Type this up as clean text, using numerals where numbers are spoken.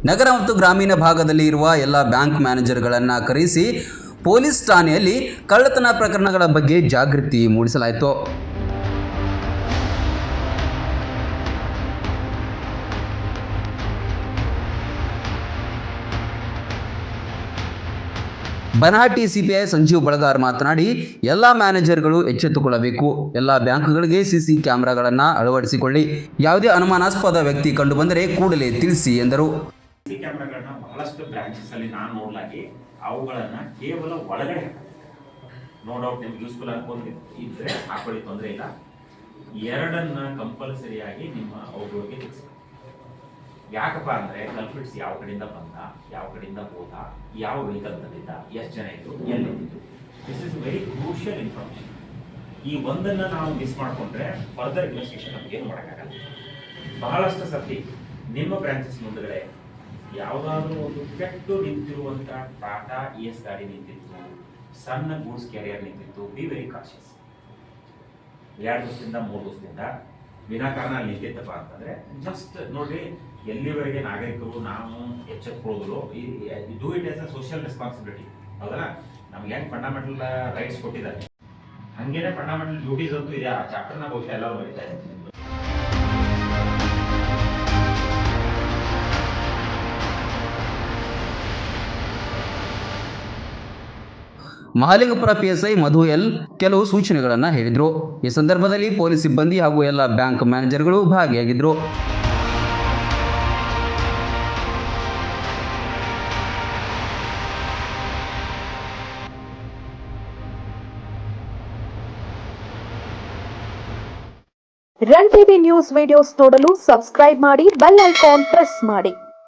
ನಗರ ಮತ್ತು ಗ್ರಾಮೀಣ ಭಾಗದಲ್ಲಿ ಇರುವ ಎಲ್ಲ ಬ್ಯಾಂಕ್ ಮ್ಯಾನೇಜರ್ಗಳನ್ನು ಕರೆಸಿ ಪೊಲೀಸ್ ಠಾಣೆಯಲ್ಲಿ ಕಳ್ಳತನ ಪ್ರಕರಣಗಳ ಬಗ್ಗೆ ಜಾಗೃತಿ ಮೂಡಿಸಲಾಯಿತು. ಬನಹಟ್ಟಿ ಸಿಪಿಐ ಸಂಜೀವ್ ಬಳಗಾರ್ ಮಾತನಾಡಿ, ಎಲ್ಲ ಮ್ಯಾನೇಜರ್ಗಳು ಎಚ್ಚೆತ್ತುಕೊಳ್ಳಬೇಕು. ಎಲ್ಲ ಬ್ಯಾಂಕ್ಗಳಿಗೆ ಸಿಸಿ ಕ್ಯಾಮೆರಾಗಳನ್ನು ಅಳವಡಿಸಿಕೊಳ್ಳಿ. ಯಾವುದೇ ಅನುಮಾನಾಸ್ಪದ ವ್ಯಕ್ತಿ ಕಂಡು ಬಂದರೆ ಕೂಡಲೇ ತಿಳಿಸಿ ಎಂದರು. ಸಿಸಿ ಕ್ಯಾಮೆರಾಗಳನ್ನ ಬಹಳಷ್ಟು ಬ್ರಾಂಚಸ್ ಅಲ್ಲಿ ನಾನು ನೋಡ್ಲಾಗಿ ಅವುಗಳನ್ನ ಕೇವಲ ಒಳಗಡೆ ನೋ ಡೌಟ್ ನಿಮ್ಗೆ ಯೂಸ್ಫುಲ್ ಆಗ್ಬೋದು ಇದ್ರೆ ಹಾಕೊಳ್ಳಿ, ತೊಂದರೆ ಇಲ್ಲ. ಎರಡನ್ನ ಕಂಪಲ್ಸರಿಯಾಗಿ ನಿಮ್ಮ ಅವುಗಳಿಗೆ ಫಿಕ್ಸ್. ಯಾಕಪ್ಪ ಅಂದ್ರೆ ಕಲ್ಪಿಟ್ಸ್ ಯಾವ ಕಡೆಯಿಂದ ಬಂದ, ಯಾವ ಕಡೆಯಿಂದ ಹೋದ, ಯಾವ ವೆಹಿಕಲ್ ಬಂದಿದ್ದ, ಎಷ್ಟು ಜನ ಇದ್ರು, ಎಲ್ಲಿದ್ದು, this is very crucial information. ಈ ಒಂದನ್ನ ನಾವು ಮಿಸ್ ಮಾಡ್ಕೊಂಡ್ರೆ ಫರ್ದರ್ ಇನ್ವೆಸ್ಟಿಗೇಷನ್ ನಮ್ಗೆ ಏನು ಮಾಡೋಕ್ಕಾಗಲ್ಲ. ಬಹಳಷ್ಟು ಸರ್ತಿ ನಿಮ್ಮ ಬ್ರಾಂಚಸ್ ಮುಂದಗಡೆ ಯಾವುದಾದ್ರೂ ಒಂದು ಕೆಟ್ಟು ನಿಂತಿರುವಂತ ಟಾಟಾ ES ಗಾಡಿ ನಿಂತಿತ್ತು, ಸಣ್ಣ ಗೂಡ್ಸ್ ಕ್ಯಾರಿಯರ್ ನಿಂತಿತ್ತು, ಬಿ ವೆರಿ ಕಾಶಿಯಸ್. 2 ವರ್ಷದಿಂದ 3 ವರ್ಷದಿಂದ ವಿನಾಕಾರಣ ಅಲ್ಲಿ ನಿಂತಿತ್ತಪ್ಪ ಅಂತಂದ್ರೆ ಜಸ್ಟ್ ನೋಡ್ರಿ, ಎಲ್ಲಿವರೆಗೆ ನಾಗರಿಕರು ನಾವು ಎಚ್ಚೆತ್ಕೊಳ್ಳೋದು, do it as a social responsibility. ಹೌದಲ್ಲ, ನಮ್ಗೆ ಹೆಂಗ್ ಫಂಡಮೆಂಟಲ್ ರೈಟ್ಸ್ ಕೊಟ್ಟಿದ್ದಾರೆ ಹಂಗೇನೆ ಫಂಡಮೆಂಟಲ್ ಡ್ಯೂಟೀಸ್ ಅಂತೂ ಇದೆ. ಆ ಚಾಪ್ಟರ್ನ ಬಹುಶಃ ಎಲ್ಲರೂ ಬರೀತಾರೆ. ಮಹಾಲಿಂಗಪುರ PSI ಮಧು ಎಲ್ ಕೆಲವು ಸೂಚನೆಗಳನ್ನು ಹೇಳಿದರು. ಈ ಸಂದರ್ಭದಲ್ಲಿ ಪೊಲೀಸ್ ಸಿಬ್ಬಂದಿ ಹಾಗೂ ಎಲ್ಲ ಬ್ಯಾಂಕ್ ಮ್ಯಾನೇಜರ್ಗಳು ಭಾಗಿಯಾಗಿದ್ದರು. ರನ್ ಟಿವಿ ನ್ಯೂಸ್ ವಿಡಿಯೋಸ್ ನೋಡಲು ಸಬ್ಸ್ಕ್ರೈಬ್ ಮಾಡಿ, ಬೆಲ್ ಐಕಾನ್ ಪ್ರೆಸ್ ಮಾಡಿ.